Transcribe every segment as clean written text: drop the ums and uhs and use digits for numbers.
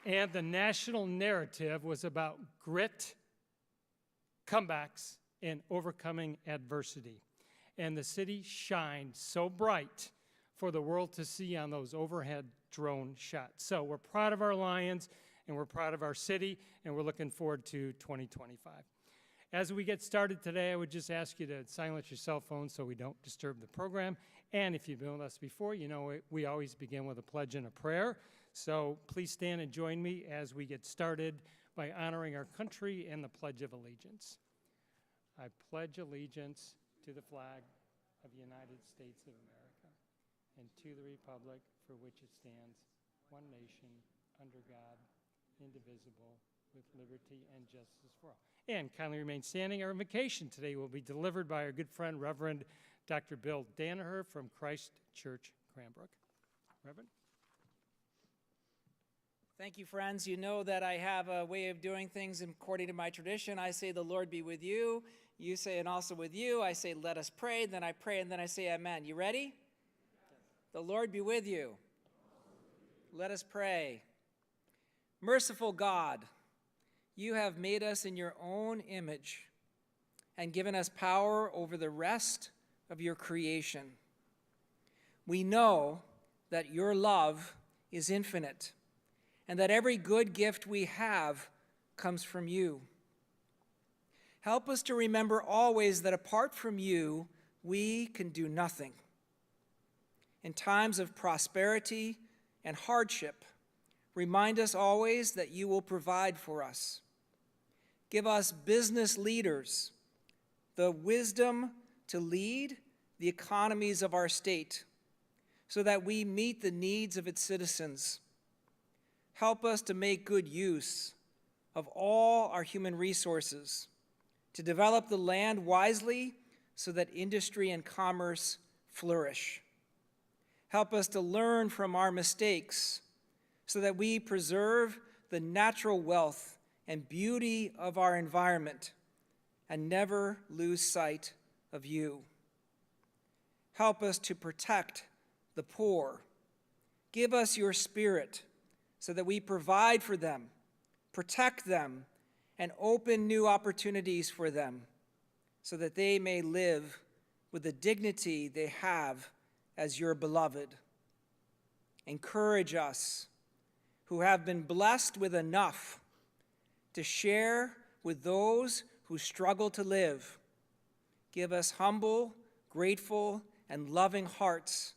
And the national narrative was about grit, comebacks, and overcoming adversity. And the city shined so bright for the world to see on those overhead drone shots. So we're proud of our Lions, and we're proud of our city, and we're looking forward to 2025. As we get started today, I would just ask you to silence your cell phones so we don't disturb the program. And if you've been with us before, you know we always begin with a pledge and a prayer. So please stand and join me as we get started by honoring our country and the Pledge of Allegiance. I pledge allegiance to the flag of the United States of America and to the republic for which it stands, one nation, under God, indivisible, with liberty and justice for all. And kindly remain standing. Our invocation today will be delivered by our good friend, Reverend Dr. Bill Danaher from Christ Church, Cranbrook. Reverend? Thank you, friends. You know that I have a way of doing things according to my tradition. I say, the Lord be with you. You say, and also with you. I say, let us pray. Then I pray, and then I say, amen. You ready? The Lord be with you. Let us pray. Merciful God, you have made us in your own image and given us power over the rest of your creation. We know that your love is infinite and that every good gift we have comes from you. Help us to remember always that apart from you, we can do nothing. In times of prosperity and hardship, remind us always that you will provide for us. Give us business leaders the wisdom to lead the economies of our state so that we meet the needs of its citizens. Help us to make good use of all our human resources, to develop the land wisely so that industry and commerce flourish. Help us to learn from our mistakes so that we preserve the natural wealth and beauty of our environment and never lose sight of you. Help us to protect the poor. Give us your spirit so that we provide for them, protect them, and open new opportunities for them so that they may live with the dignity they have as your beloved. Encourage us who have been blessed with enough to share with those who struggle to live. Give us humble, grateful, and loving hearts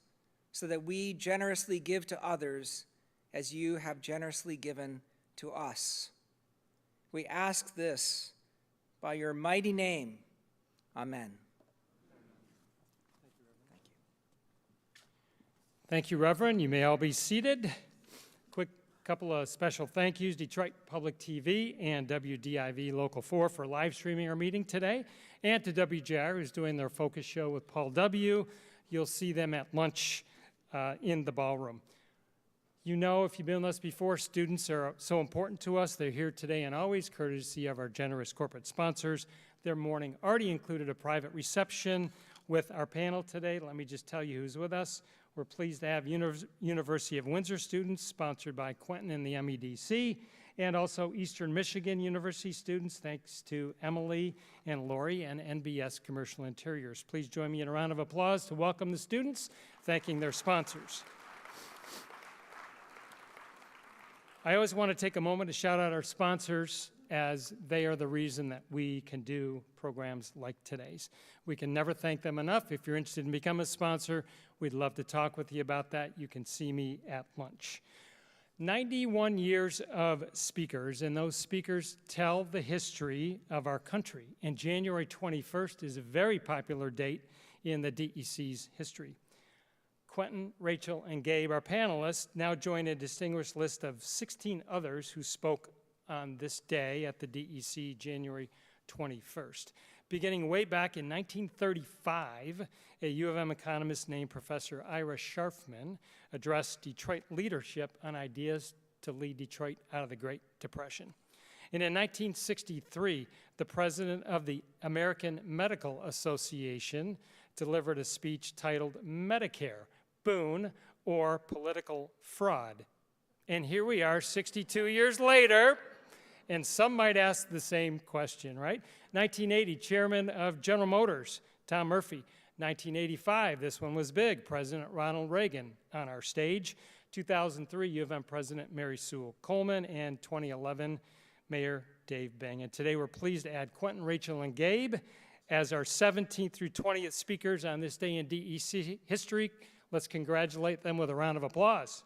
so that we generously give to others as you have generously given to us. We ask this by your mighty name. Amen. Thank you, Reverend. You may all be seated. Quick couple of special thank yous, Detroit Public TV and WDIV Local 4 for live streaming our meeting today, and to WJR, who's doing their focus show with Paul W. You'll see them at lunch in the ballroom. You know, if you've been with us before, students are so important to us. They're here today and always, courtesy of our generous corporate sponsors. Their morning already included a private reception with our panel today. Let me just tell you who's with us. We're pleased to have University of Windsor students, sponsored by Quentin and the MEDC, and also Eastern Michigan University students, thanks to Emily and Lori and NBS Commercial Interiors. Please join me in a round of applause to welcome the students, thanking their sponsors. I always want to take a moment to shout out our sponsors, as they are the reason that we can do programs like today's. We can never thank them enough. If you're interested in becoming a sponsor, we'd love to talk with you about that. You can see me at lunch. 91 years of speakers, and those speakers tell the history of our country. And January 21st is a very popular date in the DEC's history. Quentin, Rachael, and Gabe, our panelists, now join a distinguished list of 16 others who spoke on this day at the DEC, January 21st. Beginning way back in 1935, a U of M economist named Professor Ira Scharfman addressed Detroit leadership on ideas to lead Detroit out of the Great Depression. And in 1963, the president of the American Medical Association delivered a speech titled Medicare, Boon or Political Fraud. And here we are 62 years later, and some might ask the same question, right? 1980, chairman of General Motors, Tom Murphy. 1985, this one was big, President Ronald Reagan on our stage. 2003, U of M President Mary Sewell Coleman, and 2011, Mayor Dave Bing. And today we're pleased to add Quentin, Rachael, and Gabe as our 17th through 20th speakers on this day in DEC history. Let's congratulate them with a round of applause.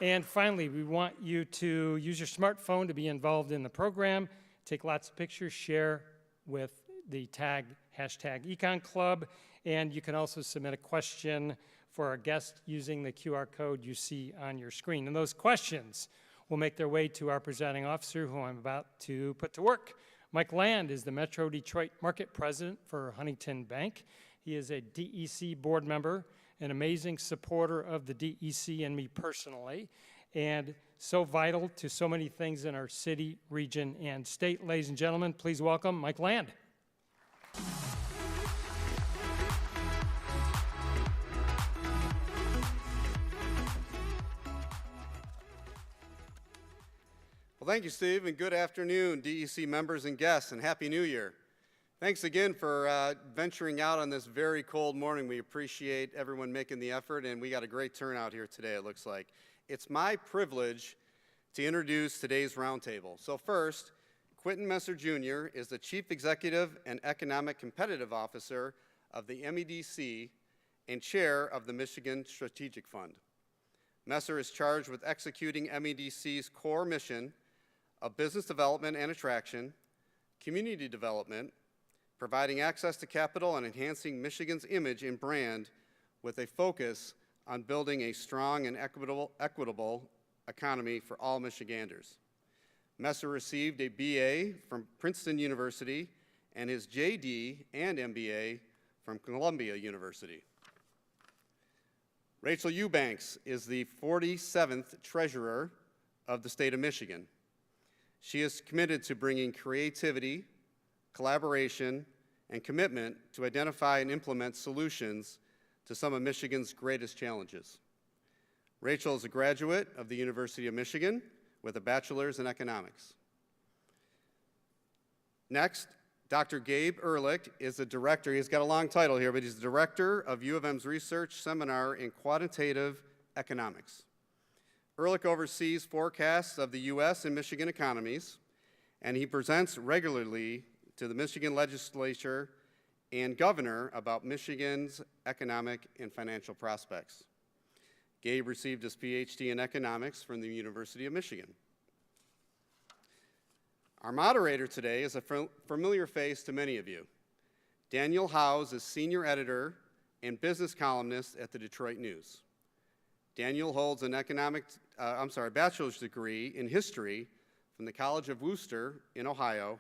And finally, we want you to use your smartphone to be involved in the program, take lots of pictures, share with the hashtag Econ Club, and you can also submit a question for our guest using the QR code you see on your screen. And those questions will make their way to our presiding officer, who I'm about to put to work. Mike Land is the Metro Detroit Market President for Huntington Bank. He is a DEC board member, an amazing supporter of the DEC and me personally, and so vital to so many things in our city, region, and state. Ladies and gentlemen, please welcome Mike Land. Well, thank you, Steve, and good afternoon, DEC members and guests, and Happy New Year. Thanks again for venturing out on this very cold morning. We appreciate everyone making the effort, and we got a great turnout here today, it looks like. It's my privilege to introduce today's roundtable. So first, Quentin Messler Jr. is the Chief Executive and Economic Competitive Officer of the MEDC and Chair of the Michigan Strategic Fund. Messler is charged with executing MEDC's core mission of business development and attraction, community development, providing access to capital, and enhancing Michigan's image and brand with a focus on building a strong and equitable economy for all Michiganders. Messler received a BA from Princeton University and his JD and MBA from Columbia University. Rachael Eubanks is the 47th Treasurer of the state of Michigan. She is committed to bringing creativity, collaboration, and commitment to identify and implement solutions to some of Michigan's greatest challenges. Rachael is a graduate of the University of Michigan with a bachelor's in economics. Next, Dr. Gabe Ehrlich is the director. He's got a long title here, but he's the director of U of M's Research Seminar in Quantitative Economics. Ehrlich oversees forecasts of the U.S. and Michigan economies, and he presents regularly to the Michigan legislature and governor about Michigan's economic and financial prospects. Gabe received his PhD in economics from the University of Michigan. Our moderator today is a familiar face to many of you. Daniel Howes is senior editor and business columnist at the Detroit News. Daniel holds an bachelor's degree in history from the College of Worcester in Ohio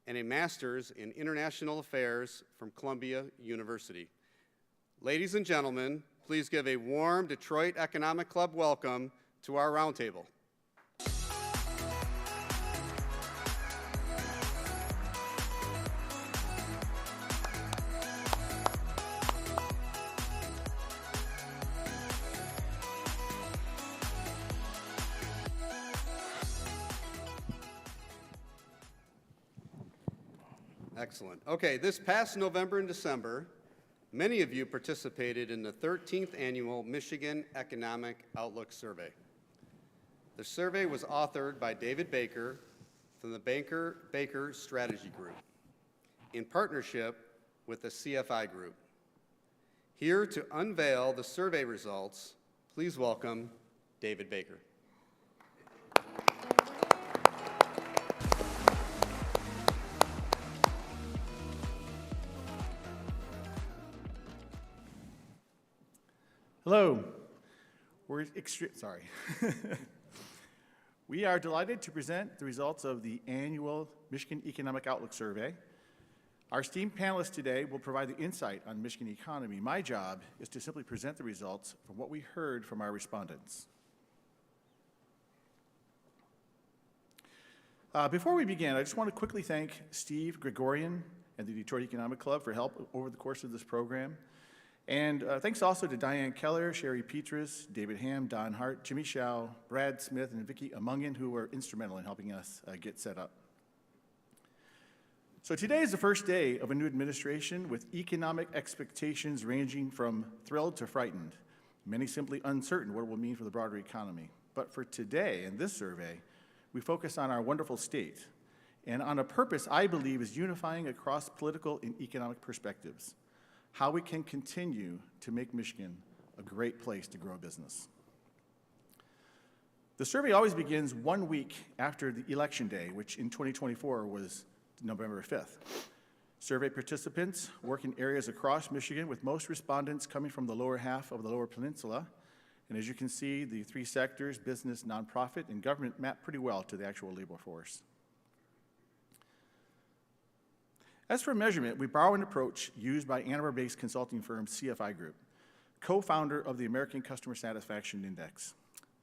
and a master's in international affairs from Columbia University. Ladies and gentlemen, please give a warm Detroit Economic Club welcome to our roundtable. Excellent. Okay, this past November and December, many of you participated in the 13th annual Michigan Economic Outlook Survey. The survey was authored by David Baker from the Baker Strategy Group in partnership with the CFI Group. Here to unveil the survey results, please welcome David Baker. Hello. We are delighted to present the results of the annual Michigan Economic Outlook Survey. Our esteemed panelists today will provide the insight on Michigan economy. My job is to simply present the results from what we heard from our respondents. Before we begin, I just want to quickly thank Steve Gregorian and the Detroit Economic Club for help over the course of this program. And thanks also to Diane Keller, Sherry Petrus, David Ham, Don Hart, Jimmy Shao, Brad Smith, and Vicki Amungin, who were instrumental in helping us get set up. So today is the first day of a new administration with economic expectations ranging from thrilled to frightened, many simply uncertain what it will mean for the broader economy. But for today, in this survey, we focus on our wonderful state and on a purpose I believe is unifying across political and economic perspectives, how we can continue to make Michigan a great place to grow business. The survey always begins 1 week after the election day, which in 2024 was November 5th. Survey participants work in areas across Michigan, with most respondents coming from the lower half of the Lower Peninsula. And as you can see, the three sectors, business, nonprofit, and government, map pretty well to the actual labor force. As for measurement, we borrow an approach used by Ann Arbor-based consulting firm CFI Group, co-founder of the American Customer Satisfaction Index.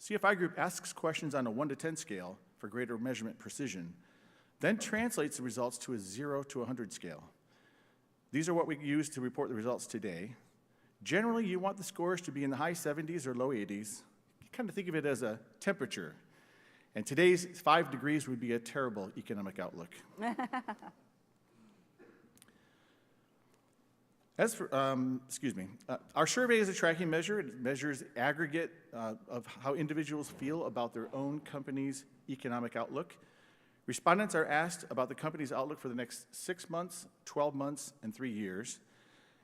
CFI Group asks questions on a 1 to 10 scale for greater measurement precision, then translates the results to a 0 to 100 scale. These are what we use to report the results today. Generally, you want the scores to be in the high 70s or low 80s. You kind of think of it as a temperature. And today's 5 degrees would be a terrible economic outlook. As for, our survey is a tracking measure. It measures aggregate of how individuals feel about their own company's economic outlook. Respondents are asked about the company's outlook for the next 6 months, 12 months, and 3 years.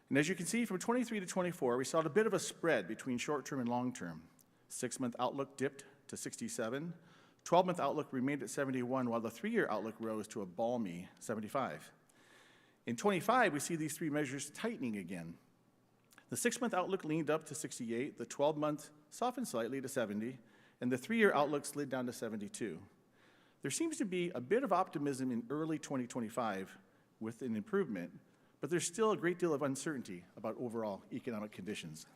And as you can see, from 23 to 24, we saw a bit of a spread between short-term and long-term. 6-month outlook dipped to 67. 12-month outlook remained at 71, while the 3-year outlook rose to a balmy 75. In 25, we see these three measures tightening again. The 6-month outlook leaned up to 68, the 12-month softened slightly to 70, and the 3-year outlook slid down to 72. There seems to be a bit of optimism in early 2025 with an improvement, but there's still a great deal of uncertainty about overall economic conditions.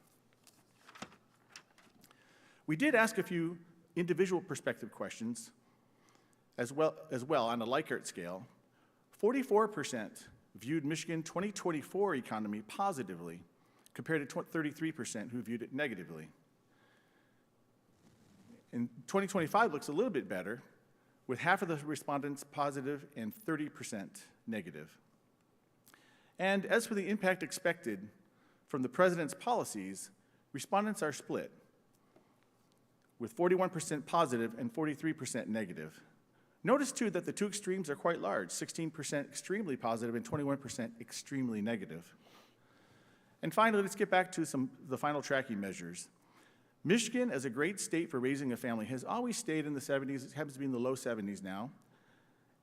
We did ask a few individual perspective questions as well on a Likert scale. 44% viewed Michigan 2024 economy positively, compared to 33% who viewed it negatively. And 2025 looks a little bit better, with half of the respondents positive and 30% negative. And as for the impact expected from the president's policies, respondents are split, with 41% positive and 43% negative. Notice, too, that the two extremes are quite large, 16% extremely positive and 21% extremely negative. And finally, let's get back to the final tracking measures. Michigan, as a great state for raising a family, has always stayed in the 70s. It happens to be in the low 70s now.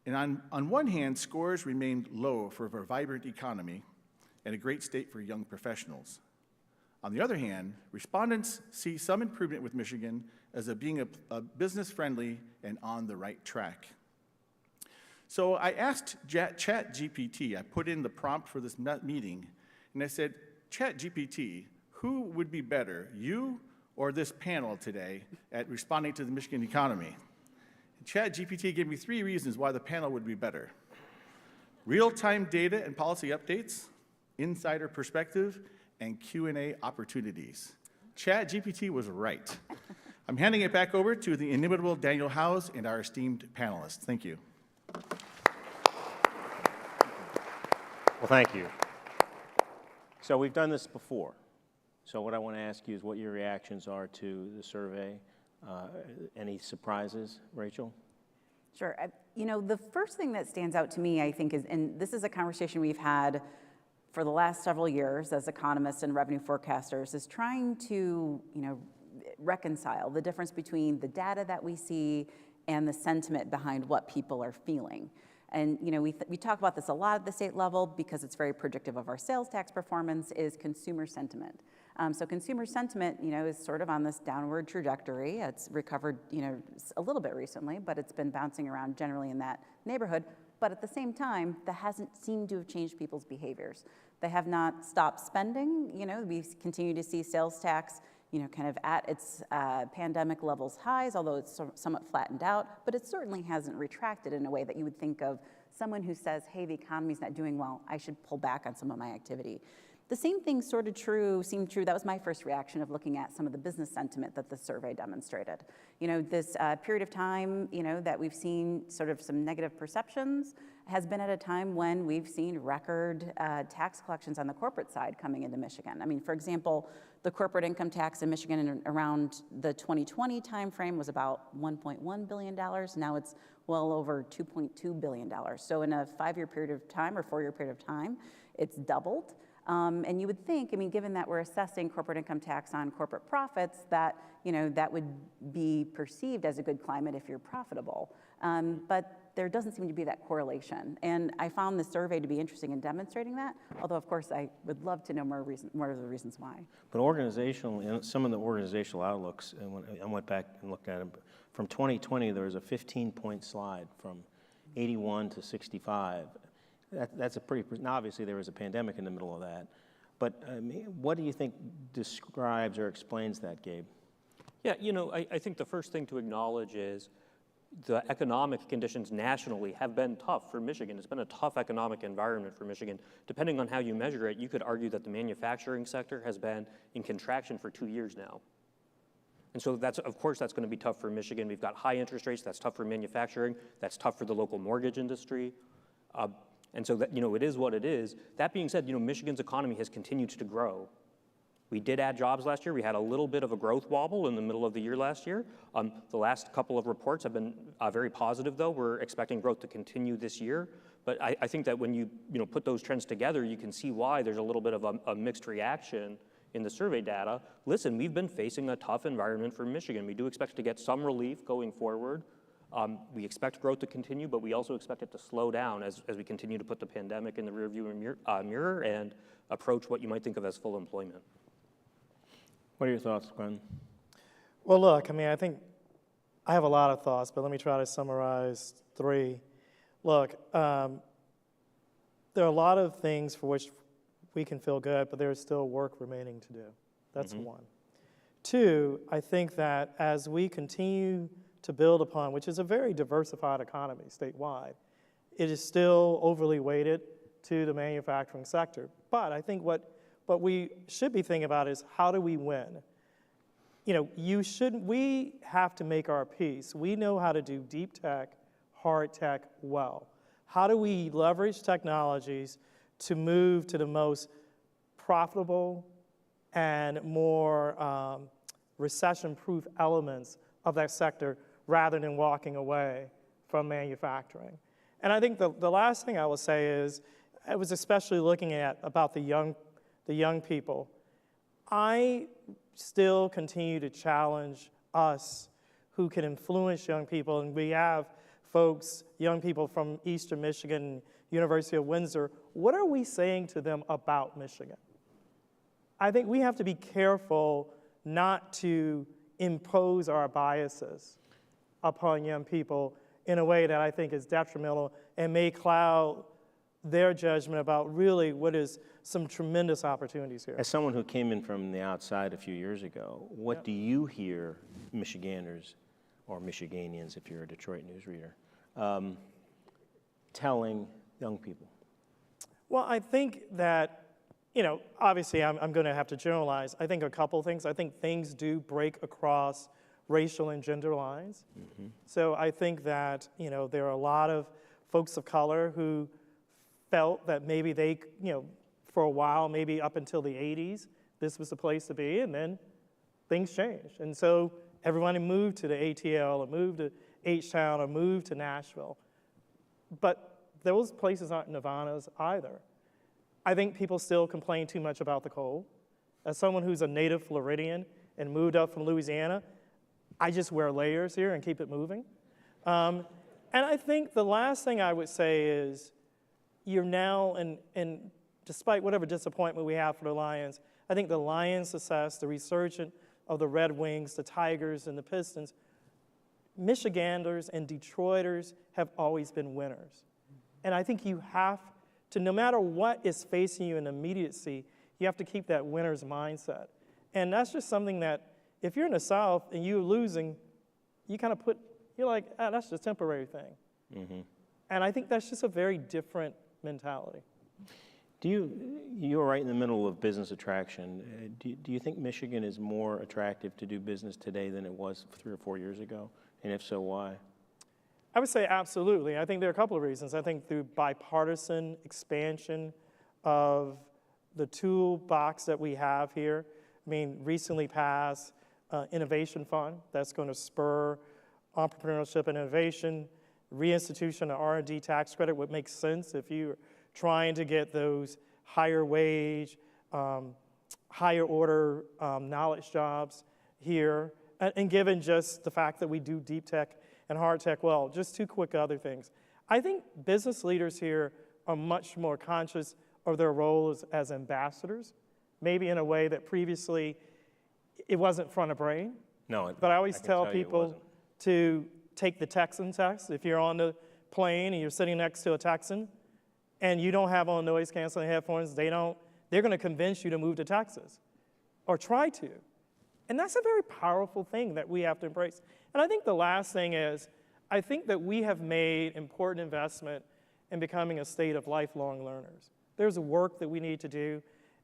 And on one hand, scores remained low for a vibrant economy and a great state for young professionals. On the other hand, respondents see some improvement with Michigan as being a business-friendly and on the right track. So I asked ChatGPT, I put in the prompt for this meeting, and I said, ChatGPT, who would be better, you or this panel today at responding to the Michigan economy? ChatGPT gave me 3 reasons why the panel would be better: real-time data and policy updates, insider perspective, and Q&A opportunities. ChatGPT was right. I'm handing it back over to the inimitable Daniel Howes and our esteemed panelists. Thank you. Well, thank you. So we've done this before. So what I want to ask you is what your reactions are to the survey. Any surprises, Rachel? Sure. The first thing that stands out to me, I think, is, and this is a conversation we've had for the last several years as economists and revenue forecasters, is trying to, reconcile the difference between the data that we see and the sentiment behind what people are feeling. And we talk about this a lot at the state level because it's very predictive of our sales tax performance, is consumer sentiment. So consumer sentiment, is sort of on this downward trajectory. It's recovered, a little bit recently, but it's been bouncing around generally in that neighborhood. But at the same time, that hasn't seemed to have changed people's behaviors. They have not stopped spending. We continue to see sales tax, kind of at its pandemic levels highs, although it's somewhat flattened out, but it certainly hasn't retracted in a way that you would think of someone who says, hey, the economy's not doing well, I should pull back on some of my activity. The same thing seemed true, that was my first reaction of looking at some of the business sentiment that the survey demonstrated. This period of time, that we've seen sort of some negative perceptions has been at a time when we've seen record tax collections on the corporate side coming into Michigan. I mean, for example, the corporate income tax in Michigan around the 2020 timeframe was about $1.1 billion. Now it's well over $2.2 billion. So in a 5-year period of time or 4-year period of time, it's doubled. And you would think, given that we're assessing corporate income tax on corporate profits, that, that would be perceived as a good climate if you're profitable. But there doesn't seem to be that correlation. And I found the survey to be interesting in demonstrating that, although of course I would love to know more of the reasons why. But organizational, some of the organizational outlooks, and when I went back and looked at them, from 2020 there was a 15-point slide from 81 to 65. That's a pretty, now obviously there was a pandemic in the middle of that, but what do you think describes or explains that, Gabe? Yeah, I think the first thing to acknowledge is the economic conditions nationally have been tough for Michigan. It's been a tough economic environment for Michigan. Depending on how you measure it, you could argue that the manufacturing sector has been in contraction for 2 years now. And so of course that's going to be tough for Michigan. We've got high interest rates, that's tough for manufacturing, that's tough for the local mortgage industry. And so that, it is what it is. That being said, Michigan's economy has continued to grow. We did add jobs last year. We had a little bit of a growth wobble in the middle of the year last year. The last couple of reports have been very positive, though. We're expecting growth to continue this year. But I think that when you put those trends together, you can see why there's a little bit of a mixed reaction in the survey data. Listen, we've been facing a tough environment for Michigan. We do expect to get some relief going forward. We expect growth to continue, but we also expect it to slow down as we continue to put the pandemic in the rearview mirror and approach what you might think of as full employment. What are your thoughts, Quentin? Well, look, I think I have a lot of thoughts, but let me try to summarize 3. Look, there are a lot of things for which we can feel good, but there is still work remaining to do. That's 1. 2, I think that as we continue to build upon, which is a very diversified economy statewide, it is still overly weighted to the manufacturing sector. But I think what we should be thinking about is how do we win? We have to make our piece. We know how to do deep tech, hard tech well. How do we leverage technologies to move to the most profitable and more recession-proof elements of that sector rather than walking away from manufacturing? And I think the last thing I will say is, I was especially looking at about the young people. I still continue to challenge us who can influence young people, and we have folks, young people from Eastern Michigan, University of Windsor. What are we saying to them about Michigan? I think we have to be careful not to impose our biases upon young people in a way that I think is detrimental and may cloud their judgment about really what is some tremendous opportunities here. As someone who came in from the outside a few years ago, what do you hear Michiganders, or Michiganians if you're a Detroit news reader, telling young people? Well, I think that, obviously I'm going to have to generalize. I think a couple things. I think things do break across racial and gender lines. So I think that, there are a lot of folks of color who felt that maybe they, for a while, maybe up until the 80s, this was the place to be, and then things changed. And so everybody moved to the ATL, or moved to H-Town, or moved to Nashville. But those places aren't nirvanas either. I think people still complain too much about the cold. As someone who's a native Floridian and moved up from Louisiana, I just wear layers here and keep it moving. And I think the last thing I would say is, you're now, and despite whatever disappointment we have for the Lions, I think the Lions' success, the resurgence of the Red Wings, the Tigers, and the Pistons, Michiganders and Detroiters have always been winners. And I think you have to, no matter what is facing you in immediacy, you have to keep that winner's mindset. And that's just something that, if you're in the South and you're losing, you kind of you're like, that's just a temporary thing. And I think that's just a very different mentality. You're right in the middle of business attraction. Do you think Michigan is more attractive to do business today than it was 3 or 4 years ago? And if so, why? I would say absolutely. I think there are a couple of reasons. I think through bipartisan expansion of the toolbox that we have here. I mean, recently passed innovation fund that's going to spur entrepreneurship and innovation. Reinstitution of R&D tax credit would make sense if you're trying to get those higher wage, higher order knowledge jobs here. And given just the fact that we do deep tech and hard tech well, just 2 quick other things. I think business leaders here are much more conscious of their role as ambassadors, maybe in a way that previously it wasn't front of brain. No, but I always tell people to take the Texan test. If you're on the plane and you're sitting next to a Texan and you don't have on noise canceling headphones, they're going to convince you to move to Texas or try to. And that's a very powerful thing that we have to embrace. And I think the last thing is, I think that we have made important investment in becoming a state of lifelong learners. There's work that we need to do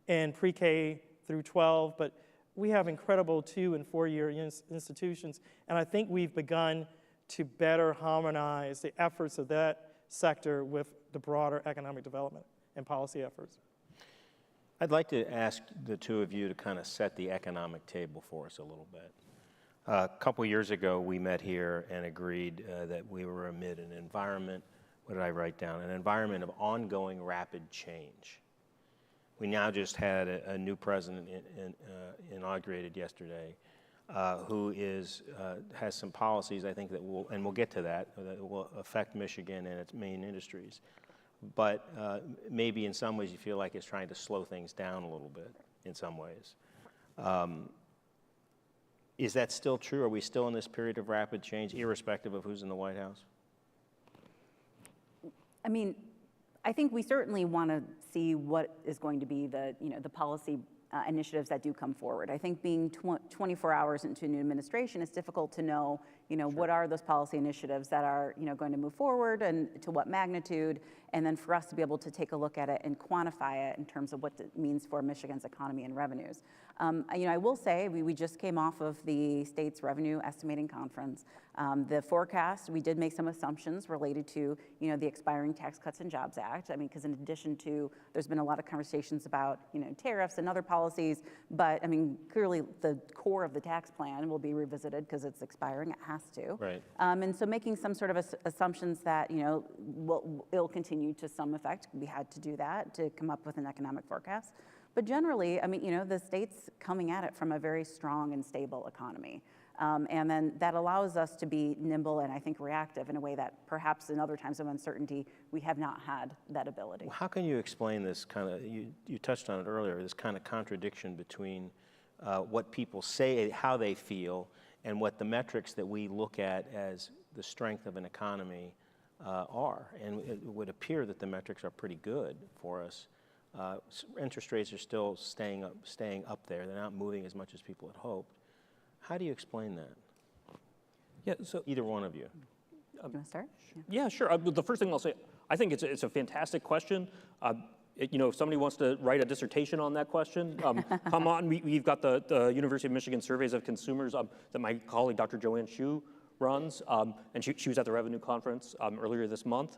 in pre-K through 12, but we have incredible 2- and 4-year institutions, and I think we've begun to better harmonize the efforts of that sector with the broader economic development and policy efforts. I'd like to ask the 2 of you to kind of set the economic table for us a little bit. A couple years ago, we met here and agreed that we were amid an environment, what did I write down? An environment of ongoing rapid change. We now just had a new president inaugurated yesterday who has some policies, I think, that will, and we'll get to that will affect Michigan and its main industries. But maybe in some ways you feel like it's trying to slow things down a little bit in some ways. Is that still true? Are we still in this period of rapid change, irrespective of who's in the White House? I mean, I think we certainly want to see what is going to be the policy initiatives that do come forward. I think being 24 hours into a new administration, it's difficult to know, sure, what are those policy initiatives that are, going to move forward and to what magnitude, and then for us to be able to take a look at it and quantify it in terms of what it means for Michigan's economy and revenues. I will say we just came off of the state's revenue estimating conference. The forecast, we did make some assumptions related to, the expiring Tax Cuts and Jobs Act. I mean, because in addition to, there's been a lot of conversations about, tariffs and other policies, but I mean, clearly the core of the tax plan will be revisited because it's expiring, it has to. Right. And so making some sort of assumptions that, it'll continue to some effect. We had to do that to come up with an economic forecast. But generally, I mean, the state's coming at it from a very strong and stable economy. And then that allows us to be nimble and I think reactive in a way that perhaps in other times of uncertainty, we have not had that ability. Well, how can you explain this kind of, you touched on it earlier, this kind of contradiction between what people say, how they feel, and what the metrics that we look at as the strength of an economy are. And it would appear that the metrics are pretty good for us. Interest rates are still staying up there. They're not moving as much as people had hoped. How do you explain that? Yeah, so either one of you. You want to start? Yeah, sure. The first thing I'll say, I think it's a fantastic question. If somebody wants to write a dissertation on that question, come on. We've got the University of Michigan surveys of consumers that my colleague, Dr. Joanne Hsu, runs, and she was at the revenue conference earlier this month.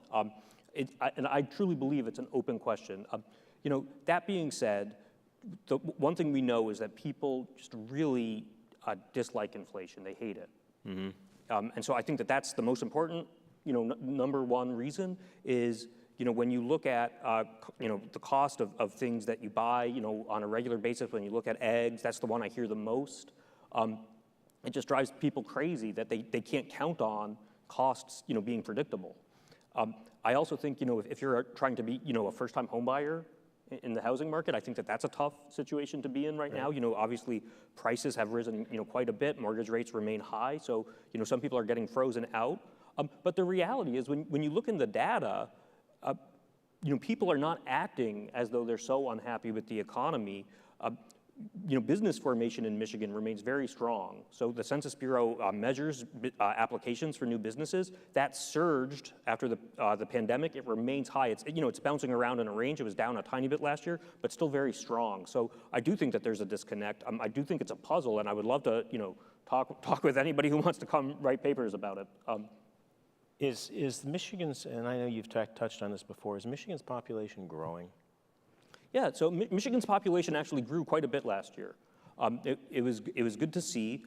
And I truly believe it's an open question. That being said, the one thing we know is that people just really dislike inflation. They hate it. Mm-hmm. And so I think that's the most important, number one reason is, when you look at, the cost of things that you buy, on a regular basis, when you look at eggs, that's the one I hear the most. It just drives people crazy that they can't count on costs, being predictable. I also think, if you're trying to be, a first-time home buyer in the housing market, I think that's a tough situation to be in right now. Obviously prices have risen, quite a bit. Mortgage rates remain high. So, some people are getting frozen out. But the reality is when you look in the data, people are not acting as though they're so unhappy with the economy. business formation in Michigan remains very strong. So the Census Bureau measures applications for new businesses. That surged after the pandemic. It remains high. It's bouncing around in a range. It was down a tiny bit last year, but still very strong. So I do think that there's a disconnect. I do think it's a puzzle, and I would love to, talk with anybody who wants to come write papers about it. Is Michigan's, and I know you've touched on this before, is Michigan's population growing? Yeah, so Michigan's population actually grew quite a bit last year. It was good to see.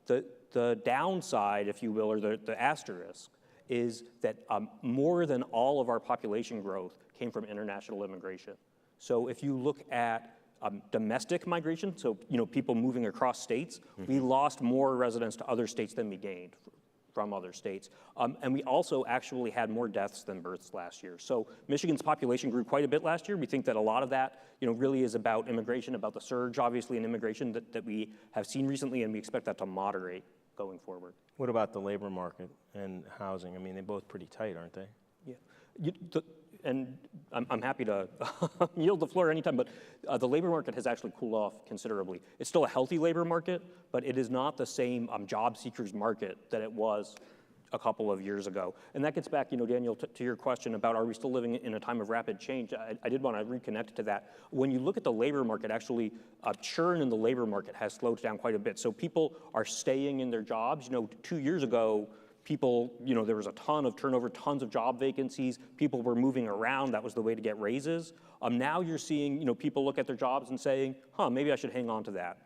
The downside, if you will, or the asterisk, is that more than all of our population growth came from international immigration. So if you look at domestic migration, so people moving across states, we lost more residents to other states than we gained from other states. And we also actually had more deaths than births last year. So Michigan's population grew quite a bit last year. We think that a lot of that, really is about immigration, about the surge, obviously, in immigration that we have seen recently, and we expect that to moderate going forward. What about the labor market and housing? I mean, they're both pretty tight, aren't they? Yeah. And I'm happy to yield the floor anytime, but the labor market has actually cooled off considerably. It's still a healthy labor market, but it is not the same job seekers market that it was a couple of years ago. And that gets back, Daniel, to your question about are we still living in a time of rapid change? I did want to reconnect to that. When you look at the labor market, actually, churn in the labor market has slowed down quite a bit. So people are staying in their jobs. 2 years ago, people, there was a ton of turnover, tons of job vacancies. People were moving around. That was the way to get raises. Now you're seeing, people look at their jobs and saying, maybe I should hang on to that.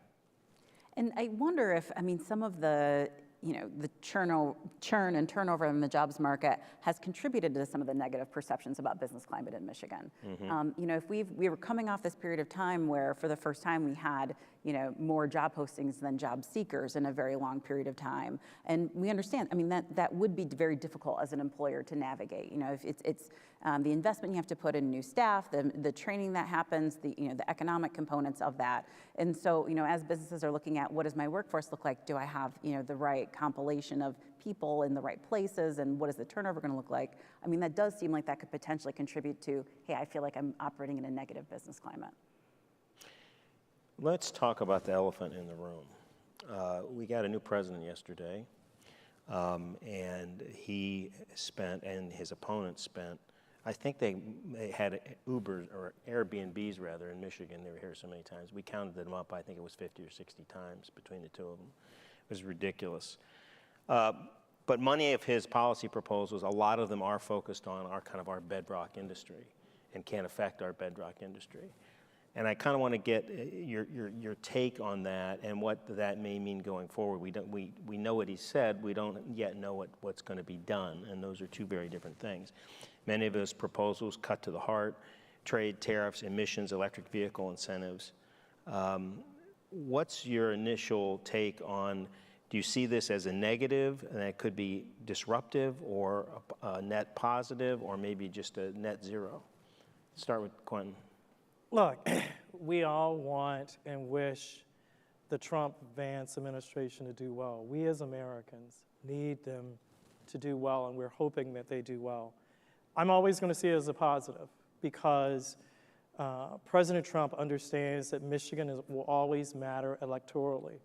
And I wonder if, some of the, the churn and turnover in the jobs market has contributed to some of the negative perceptions about business climate in Michigan. If we were coming off this period of time where for the first time we had, more job postings than job seekers in a very long period of time. And we understand, that would be very difficult as an employer to navigate. If it's the investment you have to put in new staff, the training that happens, the economic components of that. And so, as businesses are looking at what does my workforce look like, do I have, the right compilation of people in the right places, and what is the turnover going to look like? That does seem like that could potentially contribute to, hey, I feel like I'm operating in a negative business climate. Let's talk about the elephant in the room. We got a new president yesterday, and he spent, and his opponent spent, I think they had Ubers or Airbnbs rather in Michigan. They were here so many times. We counted them up. I think it was 50 or 60 times between the two of them. It was ridiculous. But many of his policy proposals, a lot of them are focused on our bedrock industry and can affect our bedrock industry. And I kind of want to get your take on that and what that may mean going forward. We know what he said. We don't yet know what's going to be done, and those are two very different things. Many of his proposals cut to the heart: trade, tariffs, emissions, electric vehicle incentives. What's your initial take on? Do you see this as a negative and that could be disruptive, or a net positive, or maybe just a net zero? Start with Quentin. Look, we all want and wish the Trump-Vance administration to do well. We as Americans need them to do well, and we're hoping that they do well. I'm always going to see it as a positive because President Trump understands that Michigan will always matter electorally.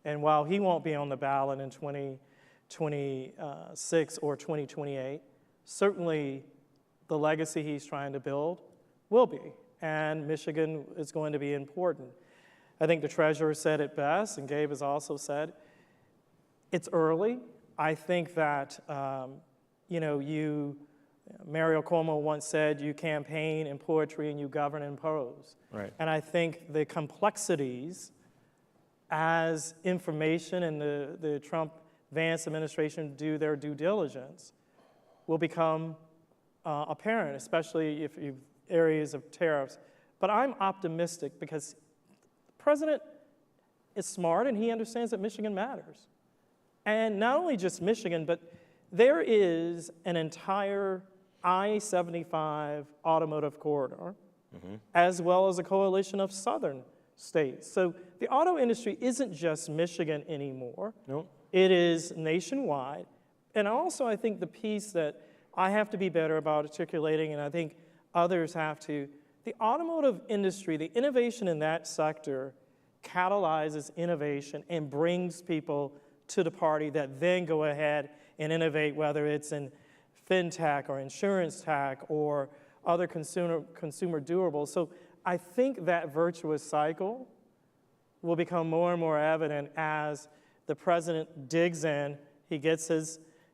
And while he won't be on the ballot in 2026 or 2028, certainly the legacy he's trying to build will be. And Michigan is going to be important. I think the treasurer said it best, and Gabe has also said, it's early. I think that, Mario Cuomo once said, you campaign in poetry and you govern in prose. Right. And I think the complexities as information and the Trump-Vance administration do their due diligence will become apparent, especially if you areas of tariffs. But I'm optimistic because the president is smart and he understands that Michigan matters. And not only just Michigan, but there is an entire I-75 automotive corridor, as well as a coalition of southern states. So the auto industry isn't just Michigan anymore. No. It is nationwide. And also I think the piece that I have to be better about articulating, and I think others have to, the automotive industry, the innovation in that sector catalyzes innovation and brings people to the party that then go ahead and innovate, whether it's in fintech or insurance tech or other consumer durables. So I think that virtuous cycle will become more and more evident as the president digs in, he gets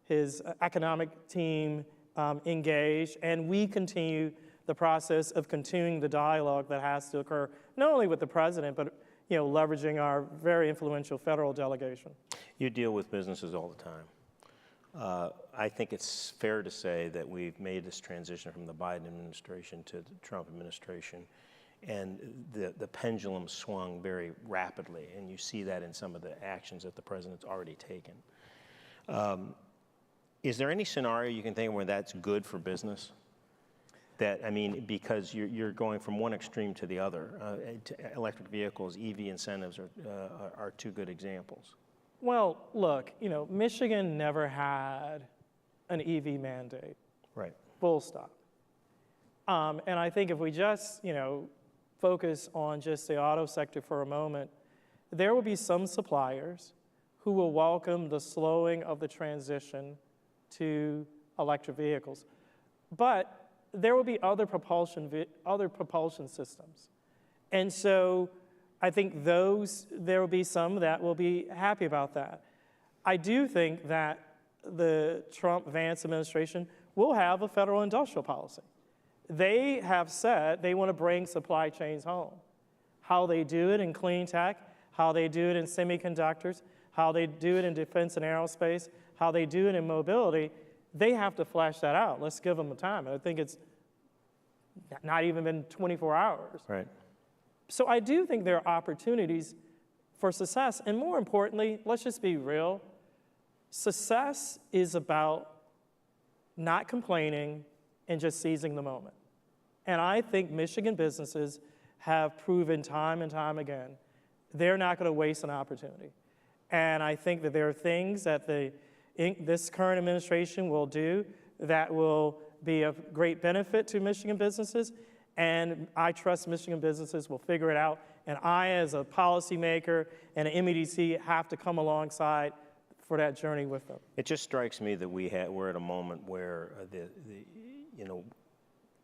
his economic team engaged, and we continue the process of continuing the dialogue that has to occur, not only with the president, but leveraging our very influential federal delegation. You deal with businesses all the time. I think it's fair to say that we've made this transition from the Biden administration to the Trump administration, and the pendulum swung very rapidly, and you see that in some of the actions that the president's already taken. Is there any scenario you can think of where that's good for business? Because you're going from one extreme to the other. Electric vehicles, EV incentives are two good examples. Well, look, Michigan never had an EV mandate. Right. Full stop. And I think if we just, focus on just the auto sector for a moment, there will be some suppliers who will welcome the slowing of the transition to electric vehicles. But there will be other propulsion systems. And so I think there will be some that will be happy about that. I do think that the Trump-Vance administration will have a federal industrial policy. They have said they want to bring supply chains home. How they do it in clean tech, how they do it in semiconductors, how they do it in defense and aerospace, how they do it in mobility, they have to flesh that out. Let's give them the time. I think it's not even been 24 hours. Right. So I do think there are opportunities for success. And more importantly, let's just be real. Success is about not complaining and just seizing the moment. And I think Michigan businesses have proven time and time again, they're not going to waste an opportunity. And I think that there are things that this current administration will do that will be of great benefit to Michigan businesses, and I trust Michigan businesses will figure it out. And I, as a policymaker and an MEDC, have to come alongside for that journey with them. It just strikes me that we're at a moment where the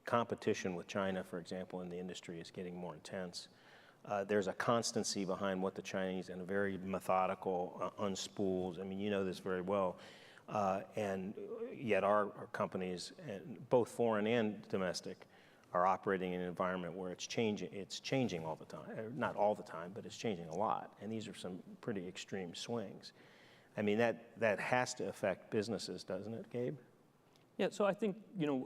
competition with China, for example, in the industry is getting more intense. There's a constancy behind what the Chinese, and a very methodical, unspooled, you know this very well, and yet our companies, both foreign and domestic, are operating in an environment where it's changing all the time. Not all the time, but it's changing a lot. And these are some pretty extreme swings. That has to affect businesses, doesn't it, Gabe? Yeah, so I think,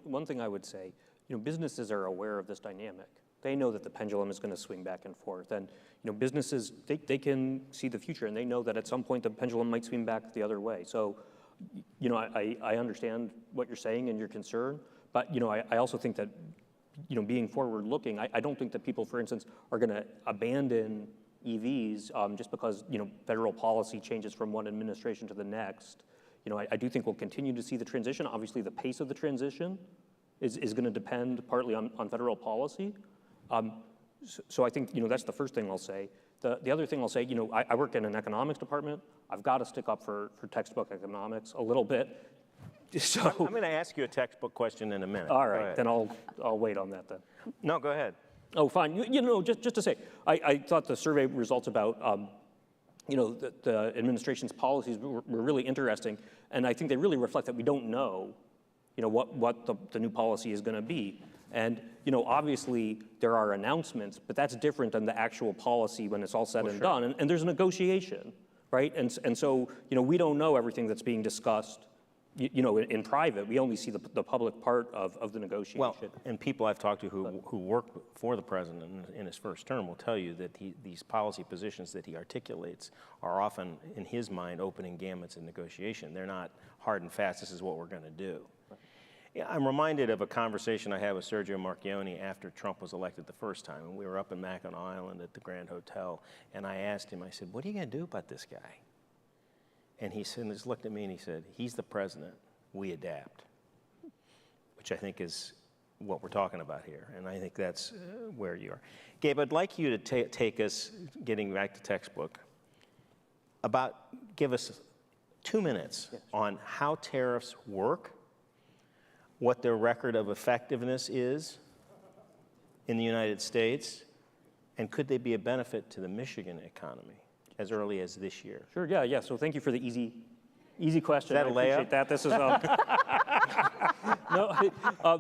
one thing I would say, businesses are aware of this dynamic. They know that the pendulum is going to swing back and forth. And, businesses, they can see the future, and they know that at some point the pendulum might swing back the other way. So, I understand what you're saying and your concern, but, I also think that, being forward-looking, I don't think that people, for instance, are going to abandon EVs just because, federal policy changes from one administration to the next. I do think we'll continue to see the transition. Obviously, the pace of the transition is going to depend partly on federal policy. So I think, that's the first thing I'll say. The other thing I'll say, I work in an economics department. I've got to stick up for textbook economics a little bit. So I'm going to ask you a textbook question in a minute. All right, then I'll wait on that then. No, go ahead. Oh, fine. Just to say, I thought the survey results about, the administration's policies were really interesting, and I think they really reflect that we don't know, what the new policy is going to be. And, obviously there are announcements, but that's different than the actual policy when it's all said and done. And there's a negotiation, right? And so, we don't know everything that's being discussed, in private. We only see the public part of the negotiation. Well, and people I've talked to who work for the president in his first term will tell you that these policy positions that he articulates are often, in his mind, opening gamuts in negotiation. They're not hard and fast, this is what we're going to do. Yeah, I'm reminded of a conversation I had with Sergio Marchionne after Trump was elected the first time, and we were up in Mackinac Island at the Grand Hotel, and I asked him, I said, what are you going to do about this guy? And he just looked at me and he said, he's the president, we adapt, which I think is what we're talking about here, and I think that's where you are. Gabe, I'd like you to take us, getting back to textbook, give us 2 minutes on how tariffs work, what their record of effectiveness is in the United States, and could they be a benefit to the Michigan economy as early as this year? Sure, yeah. So thank you for the easy question. Is that a I appreciate layup? that. This is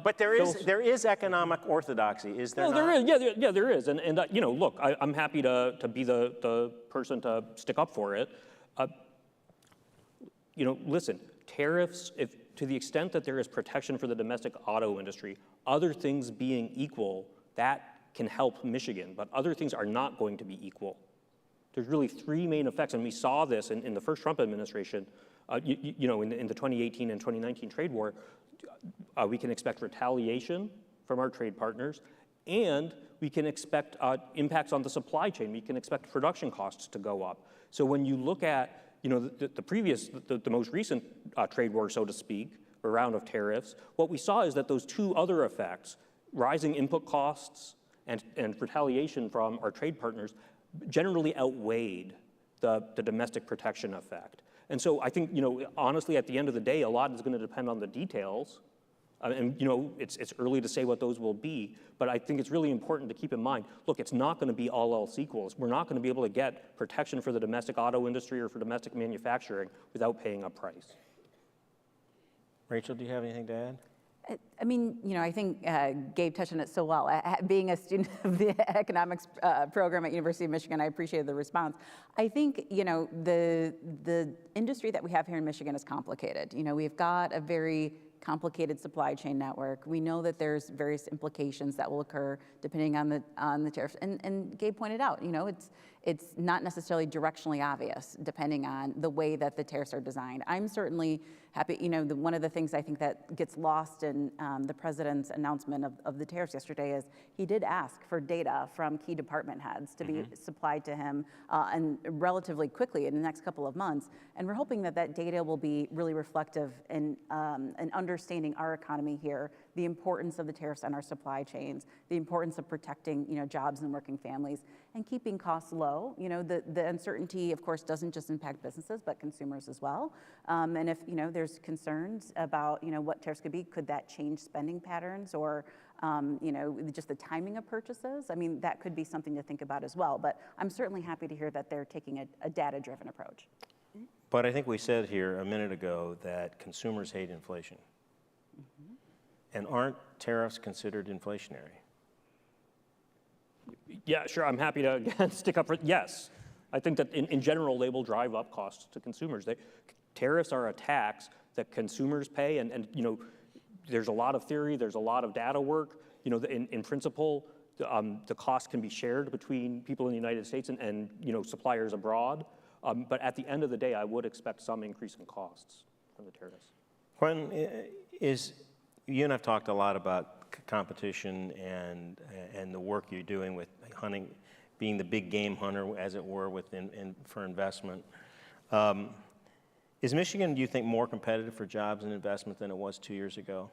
But there is economic orthodoxy, is there no, not? there is. Yeah, there is. And you know, look, I'm happy to be the person to stick up for it. You know, listen, tariffs, to the extent that there is protection for the domestic auto industry, other things being equal, that can help Michigan, but other things are not going to be equal. There's really three main effects, and we saw this in the first Trump administration. You know, in the 2018 and 2019 trade war, we can expect retaliation from our trade partners, and we can expect impacts on the supply chain. We can expect production costs to go up. So when you look at, you know, the most recent trade war, so to speak, or round of tariffs, what we saw is that those two other effects, rising input costs and retaliation from our trade partners, generally outweighed the domestic protection effect. And so I think, you know, honestly, at the end of the day, a lot is going to depend on the details. And, you know, it's early to say what those will be, but I think it's really important to keep in mind, look, it's not going to be all else equals. We're not going to be able to get protection for the domestic auto industry or for domestic manufacturing without paying a price. Rachel, do you have anything to add? I mean, you know, I think Gabe touched on it so well. Being a student of the economics program at University of Michigan, I appreciated the response. I think, you know, the industry that we have here in Michigan is complicated. You know, we've got a very complicated supply chain network. We know that there's various implications that will occur depending on the tariffs. And Gabe pointed out, you know, it's not necessarily directionally obvious depending on the way that the tariffs are designed. I'm certainly happy, you know, one of the things I think that gets lost in the president's announcement of the tariffs yesterday is he did ask for data from key department heads to be supplied to him and relatively quickly in the next couple of months. And we're hoping that that data will be really reflective in understanding our economy here, the importance of the tariffs on our supply chains, the importance of protecting, you know, jobs and working families, and keeping costs low. You know, the uncertainty, of course, doesn't just impact businesses, but consumers as well. And if, you know, there's concerns about, you know, what tariffs could be, could that change spending patterns or, you know, just the timing of purchases? I mean, that could be something to think about as well. But I'm certainly happy to hear that they're taking a data-driven approach. But I think we said here a minute ago that consumers hate inflation. And aren't tariffs considered inflationary? Yeah, sure, I'm happy to, again, stick up for, yes. I think that in general, they will drive up costs to consumers. Tariffs are a tax that consumers pay, and you know, there's a lot of theory, there's a lot of data work. You know, in principle, the cost can be shared between people in the United States and you know, suppliers abroad. But at the end of the day, I would expect some increase in costs from the tariffs. Quentin, you and I've talked a lot about competition and the work you're doing with hunting, being the big game hunter, as it were, for investment. Is Michigan, do you think, more competitive for jobs and investment than it was 2 years ago?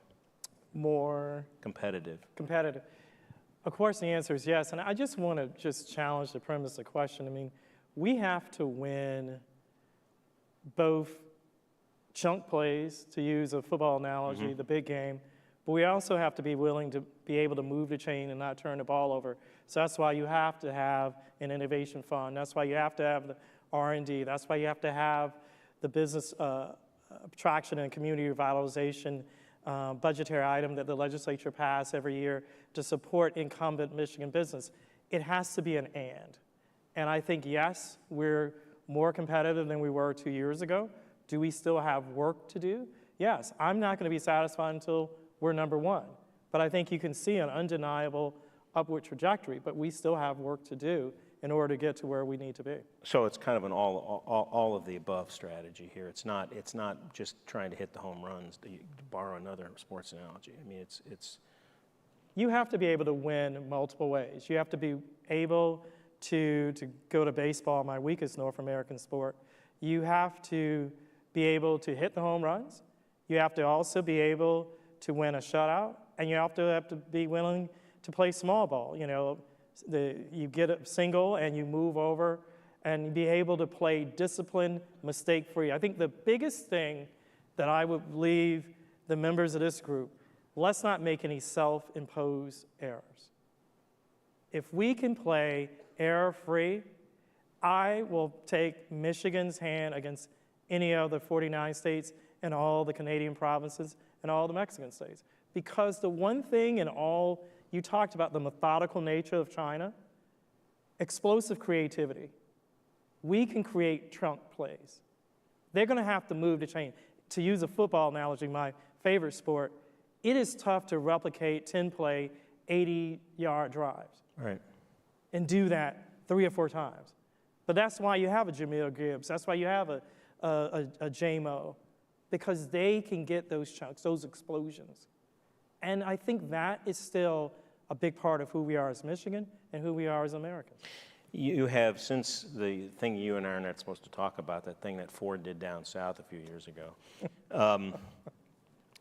More competitive. Competitive. Of course, the answer is yes. And I just want to challenge the premise of the question. I mean, we have to win both chunk plays, to use a football analogy, the big game, but we also have to be willing to be able to move the chain and not turn the ball over. So that's why you have to have an innovation fund. That's why you have to have the R&D. That's why you have to have the business attraction and community revitalization budgetary item that the legislature passed every year to support incumbent Michigan business. It has to be an and. And I think, yes, we're more competitive than we were 2 years ago. Do we still have work to do? Yes, I'm not going to be satisfied until we're number one. But I think you can see an undeniable upward trajectory, but we still have work to do in order to get to where we need to be. So it's kind of an all of the above strategy here. It's not just trying to hit the home runs, to borrow another sports analogy. I mean, it's. You have to be able to win multiple ways. You have to be able to go to baseball, my weakest North American sport. You have to be able to hit the home runs. You have to also be able to win a shutout. and you have to be willing to play small ball. You know, you get a single and you move over and be able to play disciplined, mistake-free. I think the biggest thing that I would leave the members of this group, let's not make any self-imposed errors. If we can play error-free, I will take Michigan's hand against any of the 49 states and all the Canadian provinces and all the Mexican states. Because the one thing in all, you talked about the methodical nature of China, explosive creativity. We can create trunk plays. They're going to have to move to change. To use a football analogy, my favorite sport, it is tough to replicate 10-play, 80-yard drives. Right. And do that 3 or 4 times. But that's why you have a Jamil Gibbs. That's why you have a J-Mo, because they can get those chunks, those explosions. And I think that is still a big part of who we are as Michigan and who we are as Americans. You have, since the thing you and I are not supposed to talk about, that thing that Ford did down south a few years ago,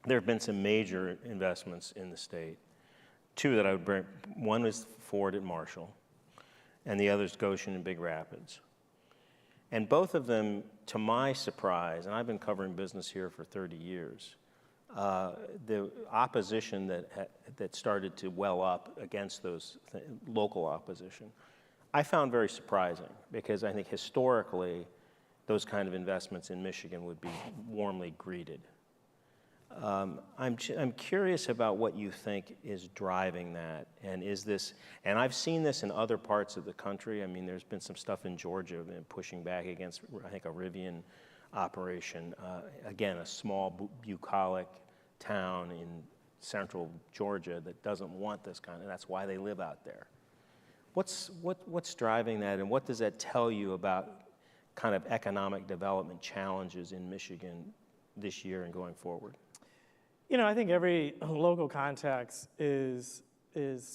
there have been some major investments in the state. 2 that I would bring. One was Ford at Marshall, and the other is Goshen and Big Rapids. And both of them, to my surprise, and I've been covering business here for 30 years, the opposition that started to well up against those local opposition, I found very surprising, because I think historically those kind of investments in Michigan would be warmly greeted. I'm curious about what you think is driving that, and is this, and I've seen this in other parts of the country. I mean, there's been some stuff in Georgia pushing back against, I think, a Rivian operation. Again, a small bucolic town in central Georgia that doesn't want this kind of, that's why they live out there. What's driving that, and what does that tell you about kind of economic development challenges in Michigan this year and going forward? You know, I think every local context is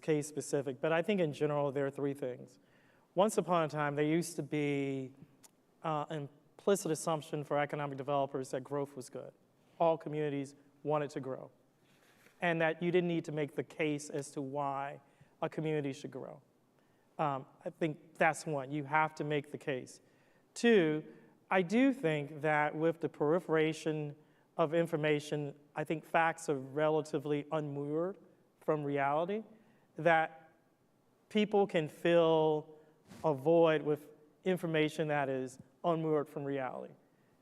case specific, but I think in general there are 3 things. Once upon a time, there used to be an implicit assumption for economic developers that growth was good. All communities wanted to grow, and that you didn't need to make the case as to why a community should grow. I think that's one. You have to make the case. 2, I do think that with the proliferation of information, I think facts are relatively unmoored from reality, that people can fill a void with information that is unmoored from reality.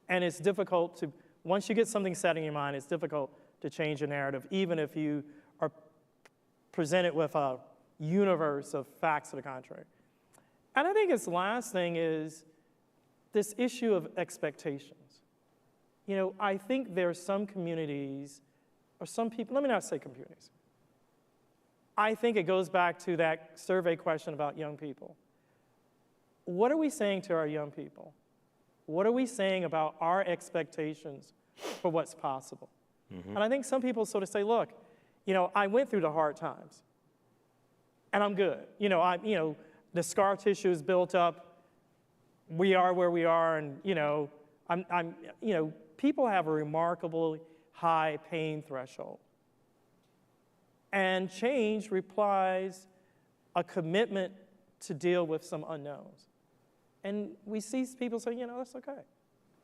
And it's difficult to, once you get something set in your mind, it's difficult to change a narrative, even if you are presented with a universe of facts to the contrary. And I think its last thing is this issue of expectations. You know, I think there are some communities, or some people, let me not say communities. I think it goes back to that survey question about young people. What are we saying to our young people? What are we saying about our expectations for what's possible? Mm-hmm. And I think some people sort of say, look, you know, I went through the hard times, and I'm good. You know, the scar tissue is built up. We are where we are, and people have a remarkably high pain threshold. And change requires a commitment to deal with some unknowns. And we see people say, that's okay.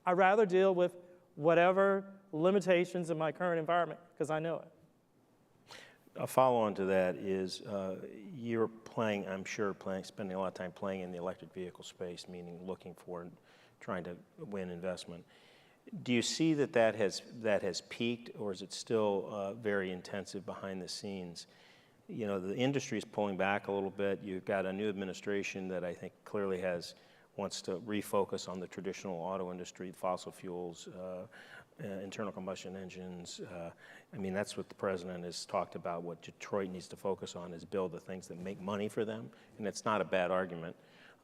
I'd rather deal with whatever limitations in my current environment, because I know it. A follow-on to that is you're playing, I'm sure, spending a lot of time playing in the electric vehicle space, meaning looking for and trying to win investment. Do you see that has peaked, or is it still very intensive behind the scenes? You know, the industry is pulling back a little bit. You've got a new administration that I think clearly wants to refocus on the traditional auto industry, fossil fuels, internal combustion engines. I mean, that's what the president has talked about. What Detroit needs to focus on is build the things that make money for them. And it's not a bad argument,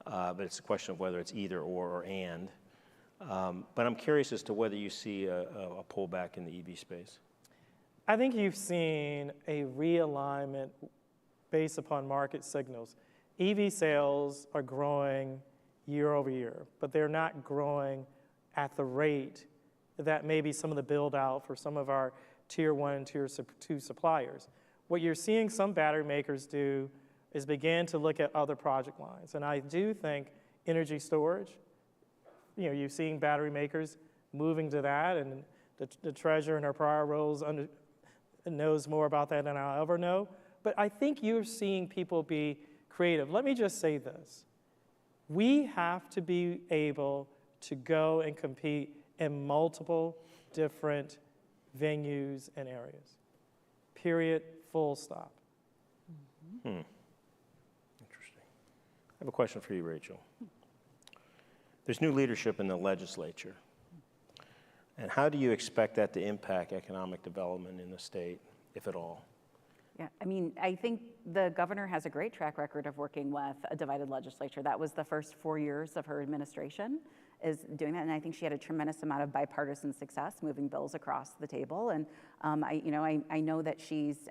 but it's a question of whether it's either or and. But I'm curious as to whether you see a pullback in the EV space. I think you've seen a realignment based upon market signals. EV sales are growing year over year, but they're not growing at the rate that maybe some of the build out for some of our tier 1 and tier 2 suppliers. What you're seeing some battery makers do is begin to look at other project lines. And I do think energy storage, you've seen battery makers moving to that, and the treasurer in her prior roles knows more about that than I'll ever know. But I think you're seeing people be creative. Let me just say this. We have to be able to go and compete in multiple different venues and areas. Period, full stop. Interesting. I have a question for you, Rachel. There's new leadership in the legislature. And how do you expect that to impact economic development in the state, if at all? Yeah, I mean, I think the governor has a great track record of working with a divided legislature. That was the first 4 years of her administration, is doing that, and I think she had a tremendous amount of bipartisan success moving bills across the table. And I know that she's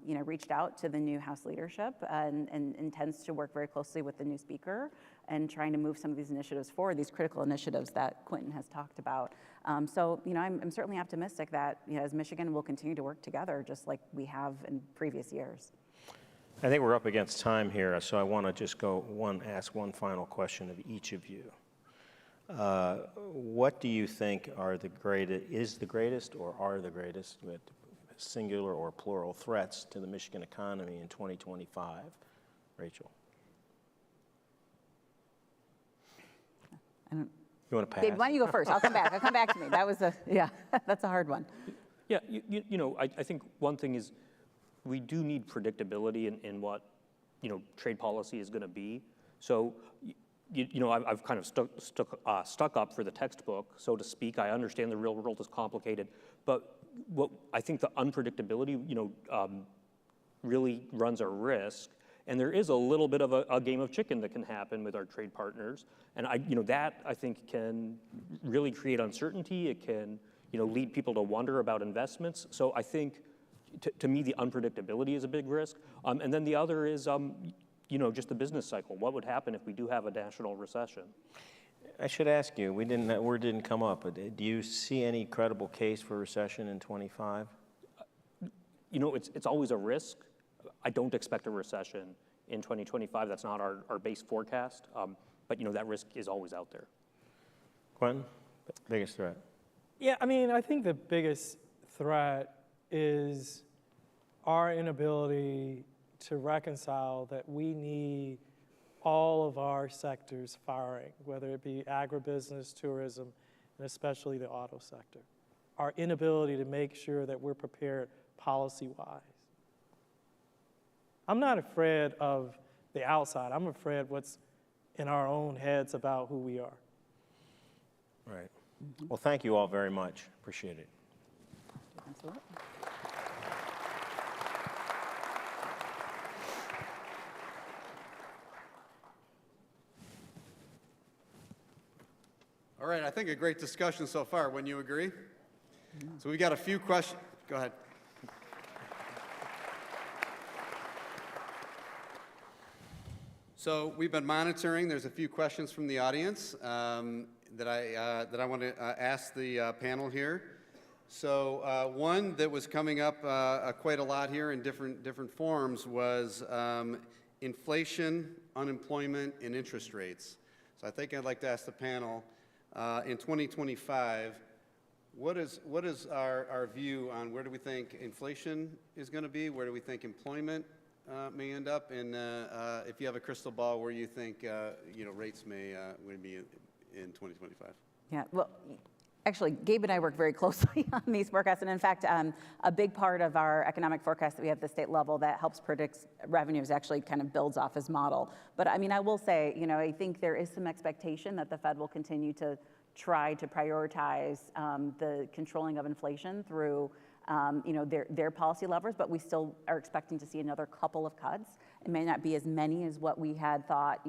reached out to the new House leadership and intends to work very closely with the new speaker and trying to move some of these initiatives forward, these critical initiatives that Quentin has talked about. I'm certainly optimistic that as Michigan will continue to work together just like we have in previous years. I think we're up against time here, so I want to just ask one final question of each of you. What do you think is the greatest or are the greatest, singular or plural, threats to the Michigan economy in 2025? Rachel? You want to pass? Gabe, why don't you go first? I'll come back. I'll come back to me. That's a hard one. Yeah, I think one thing is we do need predictability in what, trade policy is going to be. So, I've kind of stuck up for the textbook, so to speak. I understand the real world is complicated, but what I think the unpredictability, really runs a risk. And there is a little bit of a game of chicken that can happen with our trade partners. And that I think can really create uncertainty. It can, lead people to wonder about investments. So I think, to me, the unpredictability is a big risk. And then the other is, just the business cycle. What would happen if we do have a national recession? I should ask you, that word didn't come up, but do you see any credible case for recession in 25? It's always a risk. I don't expect a recession in 2025. That's not our base forecast. But that risk is always out there. Quentin, biggest threat? Yeah, I think the biggest threat is our inability to reconcile that we need all of our sectors firing, whether it be agribusiness, tourism, and especially the auto sector. Our inability to make sure that we're prepared policy-wise. I'm not afraid of the outside. I'm afraid what's in our own heads about who we are. Right. Well, thank you all very much. Appreciate it. Absolutely. All right, I think a great discussion so far. Wouldn't you agree? So we got a few questions. Go ahead. So we've been monitoring. There's a few questions from the audience that I want to ask the panel here. So one that was coming up quite a lot here in different forms was inflation, unemployment, and interest rates. So I think I'd like to ask the panel, in 2025, what is our view on where do we think inflation is going to be? Where do we think employment may end up? And if you have a crystal ball, where you think rates may be in 2025? Yeah, well, actually, Gabe and I work very closely on these forecasts. And in fact, a big part of our economic forecast that we have at the state level that helps predict revenues actually kind of builds off his model. But I will say, I think there is some expectation that the Fed will continue to try to prioritize the controlling of inflation through their policy levers, but we still are expecting to see another couple of cuts. It may not be as many as what we had thought,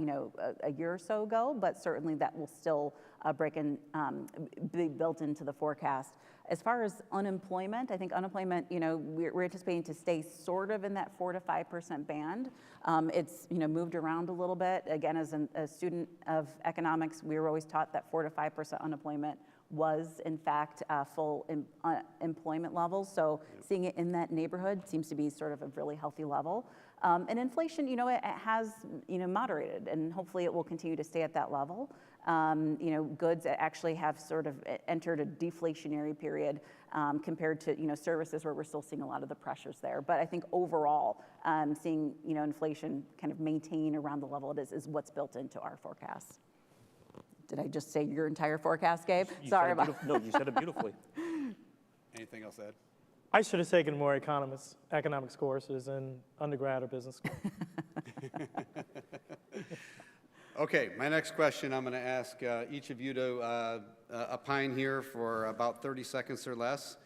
a year or so ago, but certainly that will still be built into the forecast. As far as unemployment, I think unemployment, we're anticipating to stay sort of in that 4 to 5% band. It's moved around a little bit. Again, as a student of economics, we were always taught that 4 to 5% unemployment was in fact full employment levels. So seeing it in that neighborhood seems to be sort of a really healthy level. And inflation, it has, moderated, and hopefully it will continue to stay at that level. Goods actually have sort of entered a deflationary period compared to, services where we're still seeing a lot of the pressures there. But I think overall, seeing, inflation kind of maintain around the level it is what's built into our forecast. Did I just say your entire forecast, Gabe? Sorry about that. No, you said it beautifully. Anything else, Ed? I should have taken more economics courses in undergrad or business school. Okay, my next question, I'm going to ask each of you to opine here for about 30 seconds or less.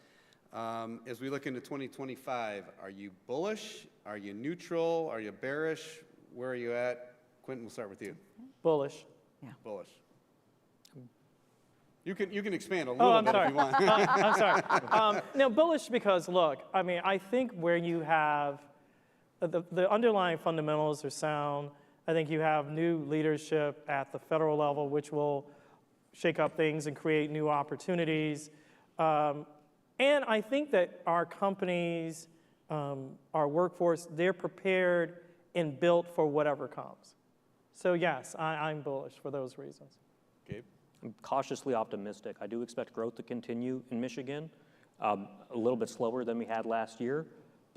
As we look into 2025, are you bullish? Are you neutral? Are you bearish? Where are you at? Quentin, we'll start with you. Bullish. Yeah. Bullish. You can expand a little bit if you want. I'm sorry. No, bullish because, look, I think where you have the underlying fundamentals are sound. I think you have new leadership at the federal level, which will shake up things and create new opportunities. And I think that our companies, our workforce, they're prepared and built for whatever comes. So yes, I'm bullish for those reasons. Gabe? I'm cautiously optimistic. I do expect growth to continue in Michigan, a little bit slower than we had last year.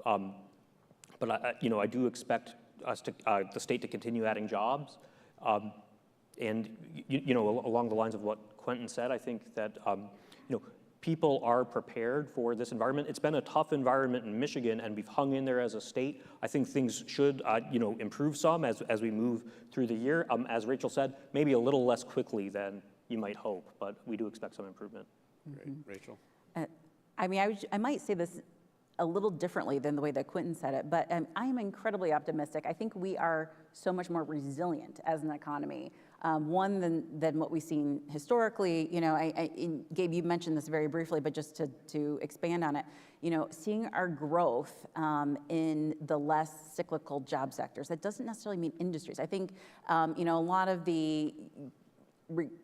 But I do expect us to the state to continue adding jobs, and along the lines of what Quentin said, I think that people are prepared for this environment. It's been a tough environment in Michigan, and we've hung in there as a state. I think things should improve some as we move through the year. As Rachel said, maybe a little less quickly than you might hope, but we do expect some improvement. Great, Rachel. I might say this a little differently than the way that Quentin said it, but I am incredibly optimistic. I think we are so much more resilient as an economy, than what we've seen historically. Gabe, you mentioned this very briefly, but just to expand on it, seeing our growth in the less cyclical job sectors. That doesn't necessarily mean industries. I think, a lot of the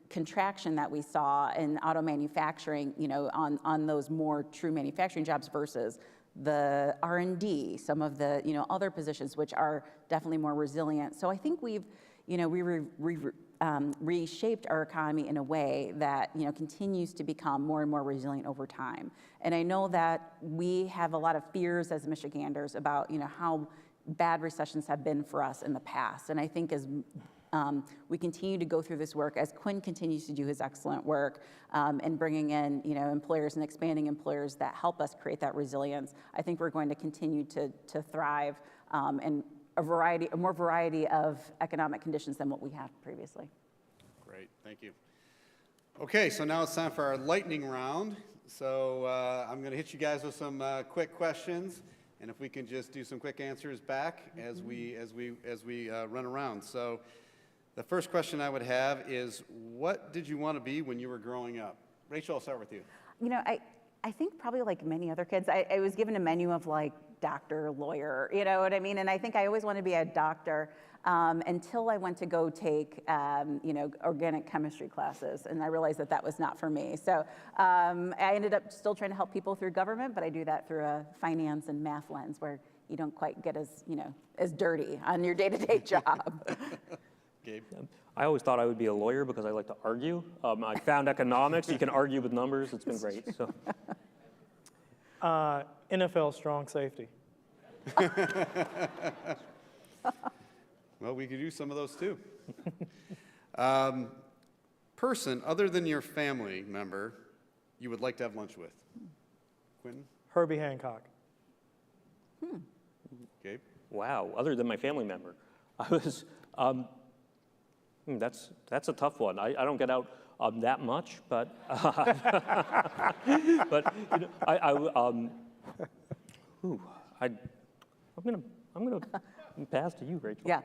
contraction that we saw in auto manufacturing, on those more true manufacturing jobs versus the R&D, some of the other positions which are definitely more resilient. So I think we've reshaped our economy in a way that continues to become more and more resilient over time. And I know that we have a lot of fears as Michiganders about how bad recessions have been for us in the past. And I think as we continue to go through this work, as Quinn continues to do his excellent work and bringing in employers and expanding employers that help us create that resilience, I think we're going to continue to thrive in a more variety of economic conditions than what we have previously. Great, thank you. Okay, so now it's time for our lightning round. So I'm going to hit you guys with some quick questions, and if we can just do some quick answers back as we run around. So the first question I would have is, what did you want to be when you were growing up? Rachel, I'll start with you. I think probably like many other kids, I was given a menu of like doctor, lawyer, you know what I mean? And I think I always wanted to be a doctor until I went to go take, organic chemistry classes, and I realized that was not for me. So I ended up still trying to help people through government, but I do that through a finance and math lens where you don't quite get as dirty on your day-to-day job. Gabe? I always thought I would be a lawyer because I like to argue. I found economics. You can argue with numbers. It's been great. So, NFL strong safety. Well, we could use some of those too. Person other than your family member you would like to have lunch with? Quentin? Herbie Hancock. Gabe? wow. Other than my family member, I was. That's a tough one. I don't get out that much, but but I'm gonna pass to you, Rachel. Yeah.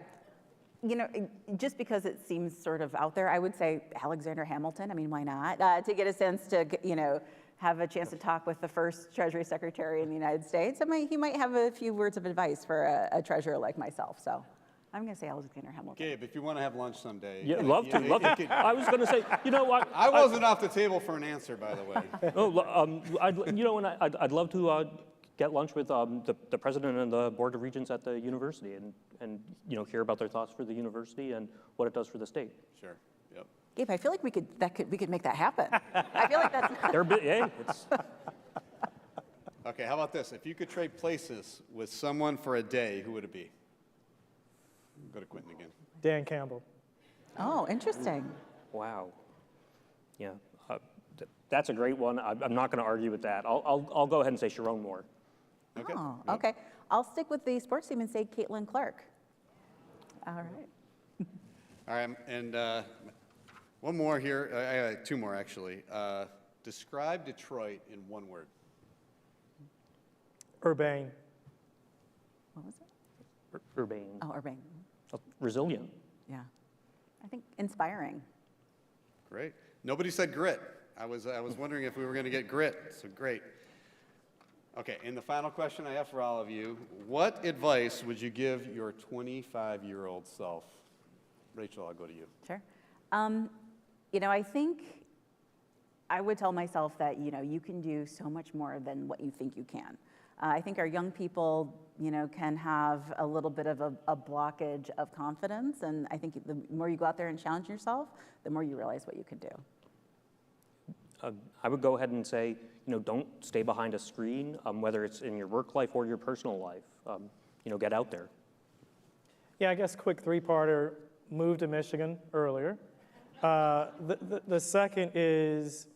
Just because it seems sort of out there, I would say Alexander Hamilton. I mean, why not? To get a sense to, have a chance to talk with the first Treasury Secretary in the United States. He might have a few words of advice for a treasurer like myself. So, I'm going to say Alexander Hamilton. Gabe, if you want to have lunch someday. Yeah, love to, love to. I was going to say, you know what? I wasn't off the table for an answer, by the way. I'd love to get lunch with the president and the board of regents at the university and hear about their thoughts for the university and what it does for the state. Sure, yep. Gabe, I feel like we could make that happen. I feel like that's They're it's Okay, how about this? If you could trade places with someone for a day, who would it be? Go to Quentin again. Dan Campbell. Oh, interesting. wow. Yeah, that's a great one. I'm not going to argue with that. I'll go ahead and say Sharon Moore. Okay. Oh, Yep. okay. I'll stick with the sports team and say Caitlin Clark. All right. All right, and one more here. I have two more, actually. Describe Detroit in one word. Urbane. What was it? Urbane. Oh, urbane. Resilient. Yeah. I think inspiring. Great. Nobody said grit. I was wondering if we were going to get grit, so great. Okay, and the final question I have for all of you, what advice would you give your 25-year-old self? Rachel, I'll go to you. Sure. I think I would tell myself that, you can do so much more than what you think you can. I think our young people, can have a little bit of a blockage of confidence, and I think the more you go out there and challenge yourself, the more you realize what you can do. I would go ahead and say, don't stay behind a screen, whether it's in your work life or your personal life. Get out there. Yeah, I guess quick three-parter, move to Michigan earlier. The second is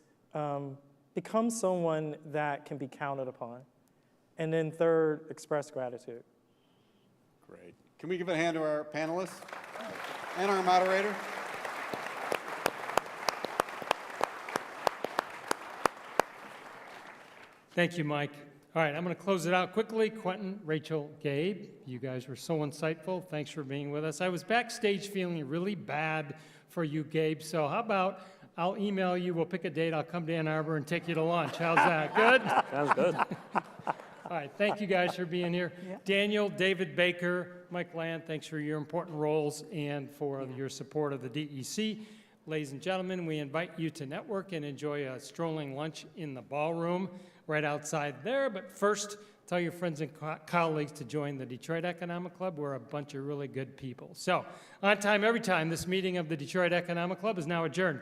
become someone that can be counted upon. And then third, express gratitude. Great. Can we give a hand to our panelists and our moderator? Thank you, Mike. All right, I'm going to close it out quickly. Quentin, Rachael, Gabe, you guys were so insightful. Thanks for being with us. I was backstage feeling really bad for you, Gabe, so how about I'll email you, we'll pick a date, I'll come to Ann Arbor and take you to lunch. How's that? Good? Sounds good. All right, thank you guys for being here. Yeah. Daniel, David Baker, Mike Land, thanks for your important roles and for your support of the DEC. Ladies and gentlemen, we invite you to network and enjoy a strolling lunch in the ballroom right outside there. But first, tell your friends and colleagues to join the Detroit Economic Club. We're a bunch of really good people. So, on time, every time, this meeting of the Detroit Economic Club is now adjourned.